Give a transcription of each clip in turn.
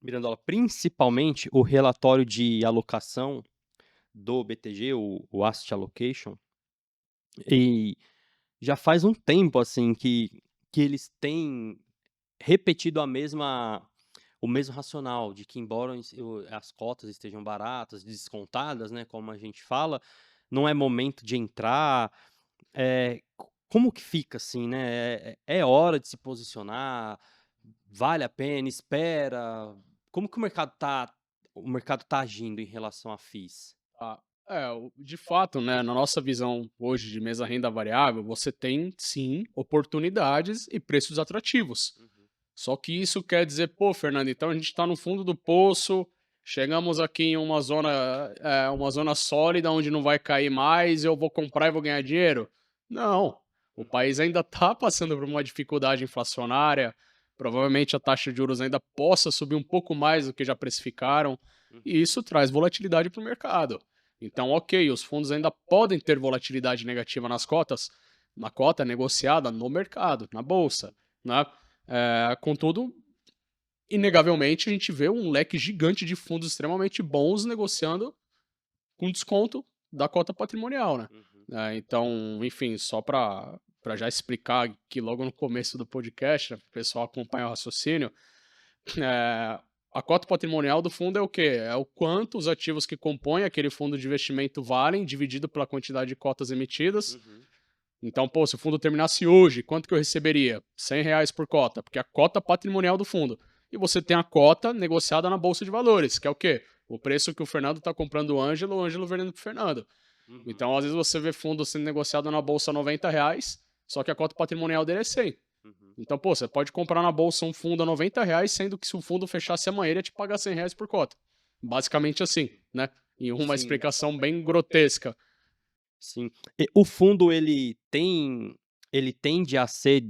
Mirandola, principalmente o relatório de alocação do BTG, o Asset Allocation, e já faz um tempo, assim, que eles têm repetido o mesmo racional, de que embora as cotas estejam baratas, descontadas, né, como a gente fala, não é momento de entrar. Como que fica, assim, né? É hora de se posicionar? Vale a pena? Espera? Como que o mercado tá agindo em relação a FIIs? Ah, de fato, né, na nossa visão hoje de mesa renda variável, você tem sim oportunidades e preços atrativos. Uhum. Só que isso quer dizer, pô, Fernando, então a gente está no fundo do poço, chegamos aqui em uma zona sólida onde não vai cair mais, eu vou comprar e vou ganhar dinheiro? Não. O Uhum. país ainda está passando por uma dificuldade inflacionária, provavelmente a taxa de juros ainda possa subir um pouco mais do que já precificaram, e Uhum. isso traz volatilidade para o mercado. Tá. Então, ok, os fundos ainda podem ter volatilidade negativa nas cotas, na cota negociada no mercado, na bolsa, né? Contudo, inegavelmente, a gente vê um leque gigante de fundos extremamente bons negociando com desconto da cota patrimonial, né? Uhum. Então, enfim, só para já explicar que logo no começo do podcast, né, para o pessoal acompanhar o raciocínio, eh, a cota patrimonial do fundo é o quê? É o quanto os ativos que compõem aquele fundo de investimento valem, dividido pela quantidade de cotas emitidas. Uhum. Então, pô, se o fundo terminasse hoje, quanto que eu receberia? R$ 100 por cota, porque é a cota patrimonial do fundo. E você tem a cota negociada na Bolsa de Valores, que é o quê? O preço que o Fernando está comprando o Ângelo vendendo para o Fernando. Uhum. Então, às vezes você vê fundo sendo negociado na Bolsa R$ 90, só que a cota patrimonial dele é 100. Uhum. Então, pô, você pode comprar na Bolsa um fundo a R$ 90, sendo que se o fundo fechasse amanhã, ele ia te pagar R$ 100 por cota. Basicamente assim, né? Em uma Sim, explicação bem grotesca. sim. O fundo ele tende a ser,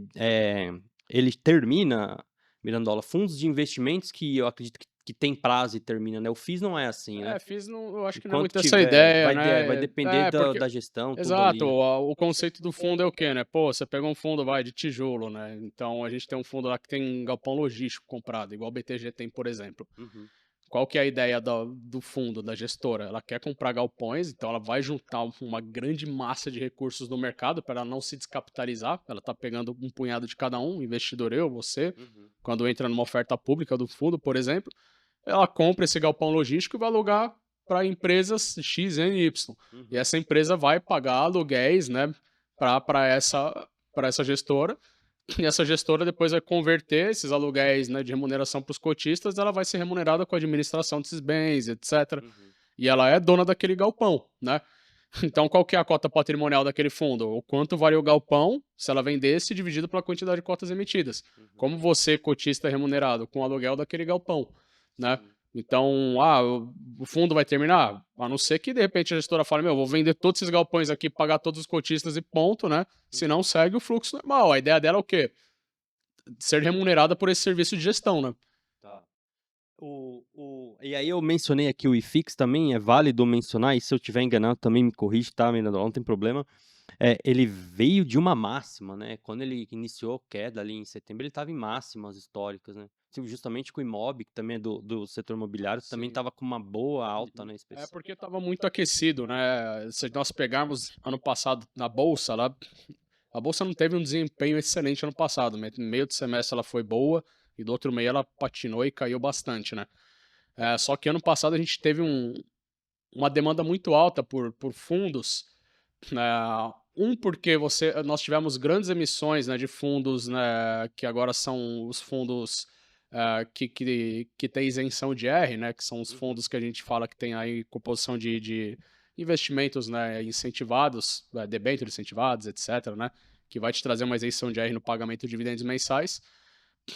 ele termina, Mirandola, fundos de investimentos que eu acredito que tem prazo e termina, né, o FIIs não é assim, né. Eu acho que não é Enquanto muito essa tiver ideia, vai né? depender da Porque da gestão, tudo exato, ali. o conceito do fundo é o quê, né? Pô, você pega um fundo, vai, de tijolo, né? Então a gente tem um fundo lá que tem galpão logístico comprado, igual o BTG tem, por exemplo. Uhum. Qual que é a ideia do fundo, da gestora? Ela quer comprar galpões, então ela vai juntar uma grande massa de recursos no mercado para ela não se descapitalizar. Ela está pegando um punhado de cada um, investidor eu, você, Uhum. quando entra numa oferta pública do fundo, por exemplo, ela compra esse galpão logístico e vai alugar para empresas X, N, Y. E Uhum. essa empresa vai pagar aluguéis, né, para essa gestora, e essa gestora depois vai converter esses aluguéis, né, de remuneração para os cotistas, ela vai ser remunerada com a administração desses bens, etc. Uhum. E ela é dona daquele galpão, né? Então, qual que é a cota patrimonial daquele fundo? O quanto vale o galpão se ela vendesse dividido pela quantidade de cotas emitidas. Uhum. Como você, cotista, é remunerado com o aluguel daquele galpão, né? Sim. Então, o fundo vai terminar? A não ser que de repente a gestora fale, meu, vou vender todos esses galpões aqui, pagar todos os cotistas e ponto, né? Se não, Uhum. segue o fluxo normal. A ideia dela é o quê? Ser remunerada por esse serviço de gestão, né? Tá. E aí eu mencionei aqui o IFIX também, é válido mencionar, e se eu estiver enganado também me corrige, tá, Mirandola, não tem problema. Ele veio de uma máxima, né, quando ele iniciou queda ali em setembro, ele estava em máximas históricas, né. Justamente com o Imob, que também é do setor imobiliário, também Sim. estava com uma boa alta, Uhum. né, É expressão. porque estava muito aquecido, né? Se nós pegarmos ano passado na bolsa, lá, a bolsa não teve um desempenho excelente ano passado. Meio do semestre ela foi boa e do outro meio ela patinou e caiu bastante, né? Só que ano passado a gente teve uma demanda muito alta por fundos, né? Porque nós tivemos grandes emissões, né, de fundos, né, que agora são os fundos que tem isenção de R, né, que são os Uhum. fundos que a gente fala que tem aí composição de investimentos, né, incentivados, debêntures incentivados, etc, né, que vai te trazer uma isenção de R no pagamento de dividendos mensais.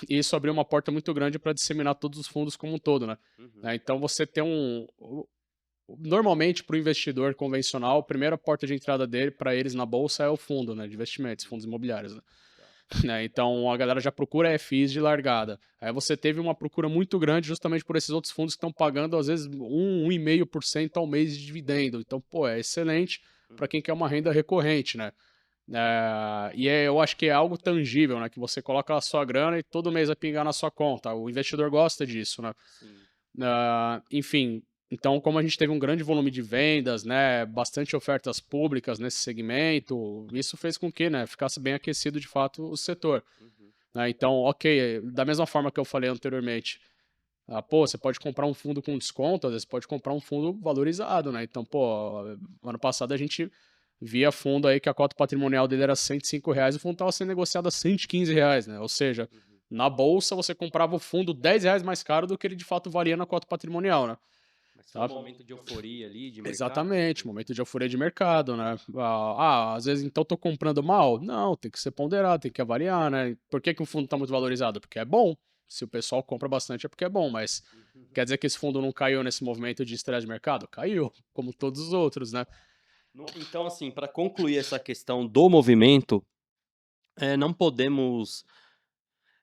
E isso abriu uma porta muito grande para disseminar todos os fundos como um todo, né? Uhum. Então você tem normalmente, para o investidor convencional, a primeira porta de entrada dele para eles na bolsa é o fundo, né, de investimentos, Uhum. fundos imobiliários, né? Tá. Então a galera já procura FIs de largada. Aí você teve uma procura muito grande justamente por esses outros fundos que estão pagando às vezes 1,5% ao mês de dividendo. Então, pô, é excelente para Uhum. quem quer uma renda recorrente, né? Eu acho que é algo tangível, né? Que você coloca a sua grana e todo mês vai pingar na sua conta. O investidor gosta disso, né? Sim. Enfim, então como a gente teve um grande volume de vendas, né, bastante ofertas públicas nesse segmento, isso fez com que, né, ficasse bem aquecido de fato o setor. Uhum. Né? Então, ok, da mesma forma que eu falei anteriormente, pô, você pode comprar um fundo com desconto, às vezes pode comprar um fundo valorizado, né? Então, pô, ano passado a gente via fundo aí que a cota patrimonial dele era R$ 105, o fundo estava sendo negociado a R$ 115, né? Ou seja, Uhum. na bolsa você comprava o fundo R$ 10 mais caro do que ele de fato valia na cota patrimonial, né? Mas foi um Sabe? momento de euforia ali, de mercado? Exatamente, Uhum. momento de euforia de mercado, né? Às vezes então tô comprando mal? Não, tem que ser ponderado, tem que avaliar, né? Por que que o fundo tá muito valorizado? Porque é bom. Se o pessoal compra bastante é porque é bom, mas Uhum. quer dizer que esse fundo não caiu nesse movimento de estresse de mercado? Caiu, como todos os outros, né? Então, assim, para concluir essa questão do movimento, não podemos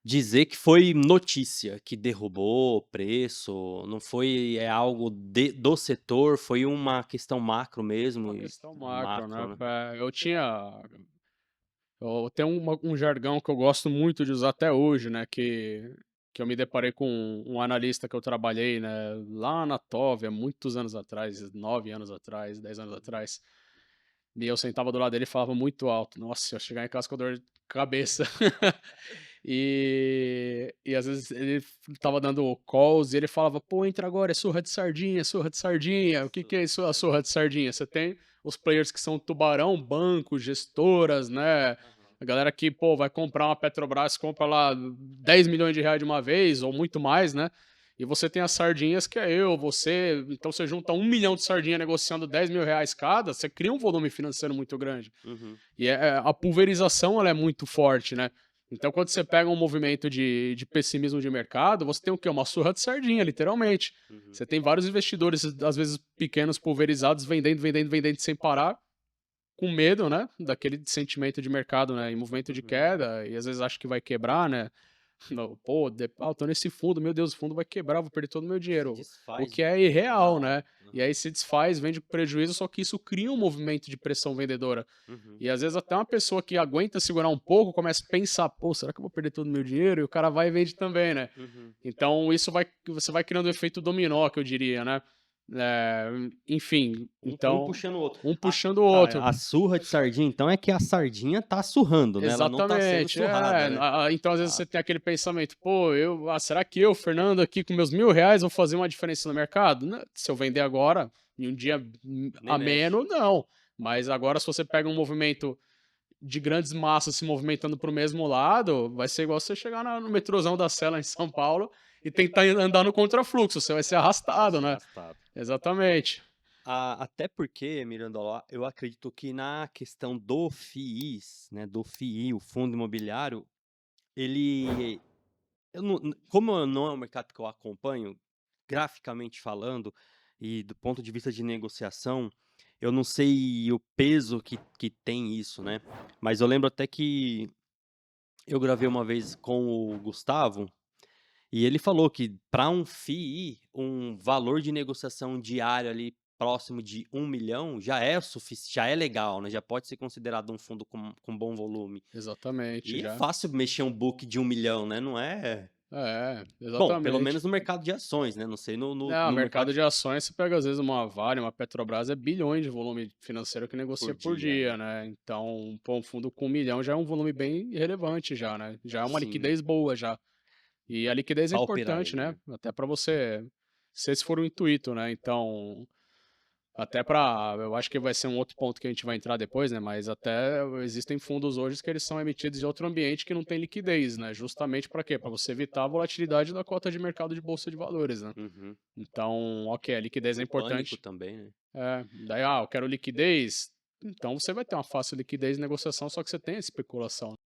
dizer que foi notícia que derrubou o preço, não foi algo do setor, foi uma questão macro mesmo Uma e questão macro, macro, né? né. Eu tenho um jargão que eu gosto muito de usar até hoje, né? Que eu me deparei com um analista que eu trabalhei, né? Lá na Tove, há muitos anos atrás, 9 anos atrás, 10 anos Uhum. atrás. E eu sentava do lado dele e falava muito alto. Nossa, eu chegava em casa com dor de cabeça. E às vezes ele tava dando calls e ele falava, pô, entra agora, é surra de sardinha, surra de sardinha. O que que é isso, a surra de sardinha? Você tem os players que são tubarão, bancos, gestoras, né? Aham. A galera que, pô, vai comprar uma Petrobras, compra lá R$ 10 milhões de uma vez, ou muito mais, né? E você tem as sardinhas que é eu, você. Então você junta 1 milhão de sardinha negociando R$ 10 mil cada, você cria um volume financeiro muito grande. Uhum. E a pulverização ela é muito forte, né? Então, quando você pega um movimento de pessimismo de mercado, você tem o quê? Uma surra de sardinha, literalmente. Uhum. Você tem vários investidores, às vezes pequenos, pulverizados, vendendo, vendendo, vendendo sem parar, com medo, né? Daquele sentimento de mercado, né? Em movimento de Uhum. queda, e às vezes acha que vai quebrar, né? Não, pô, tô nesse fundo, meu Deus, o fundo vai quebrar, vou perder todo o meu Se dinheiro. O desfaz que é toda irreal, hora. né? E Uhum. aí se desfaz, vende com prejuízo, só que isso cria um movimento de pressão vendedora. Uhum. E às vezes até uma pessoa que aguenta segurar um pouco começa a pensar, pô, será que eu vou perder todo o meu dinheiro? E o cara vai e vende também, né? Uhum. Então você vai criando um efeito dominó, que eu diria, né? Enfim, Um então, puxando o outro. um Ah, puxando o tá, outro. a surra de sardinha, então, é que a sardinha tá surrando, né, ela não tá sendo Exatamente, surrada, né. então às vezes Ah, você tem aquele pensamento, pô, será que eu, Fernando, aqui com meus R$ 1.000 vou fazer uma diferença no mercado? Se eu vender agora, em um dia nem mexe. ameno, não. Mas agora se você pega um movimento de grandes massas se movimentando para o mesmo lado, vai ser igual você chegar no metrôzão da Sela em São Paulo e tentar andar no contrafluxo, você vai ser Vai arrastado, ser né? arrastado. Exatamente. Até porque, Mirandola, eu acredito que na questão do FIIs, né, do FII, o fundo imobiliário, ele eu não como não é um mercado que eu acompanho, graficamente falando, e do ponto de vista de negociação, eu não sei o peso que tem isso, né. Mas eu lembro até que eu gravei uma vez com o Gustavo, e ele falou que para um FII, um valor de negociação diário ali próximo de 1 milhão já é legal, né, já pode ser considerado um fundo com bom volume. Exatamente, E é já. fácil mexer um book de 1 milhão, né, não é bom, pelo Exatamente. menos no mercado de ações, né, não sei Não, no mercado mercado de ações, você pega às vezes uma Vale, uma Petrobras, é bilhões de volume financeiro que negocia por por dia, né. dia, né? Então, pô, um fundo com 1 milhão já é um volume bem relevante já, né? Já é uma Sim, liquidez boa já. E a liquidez é pra operar importante, ele, né? né. Até para você, se esse for o intuito, né? Então, até para, eu acho que vai ser um outro ponto que a gente vai entrar depois, né? Mas até existem fundos hoje que eles são emitidos de outro ambiente que não tem liquidez, né? Justamente para quê? Para você evitar a volatilidade da cota de mercado de bolsa de valores, né? Uhum. Então, ok, a liquidez é O pânico importante. também, né. Daí, eu quero liquidez. Então você vai ter uma fácil liquidez de negociação, só que você tem a especulação.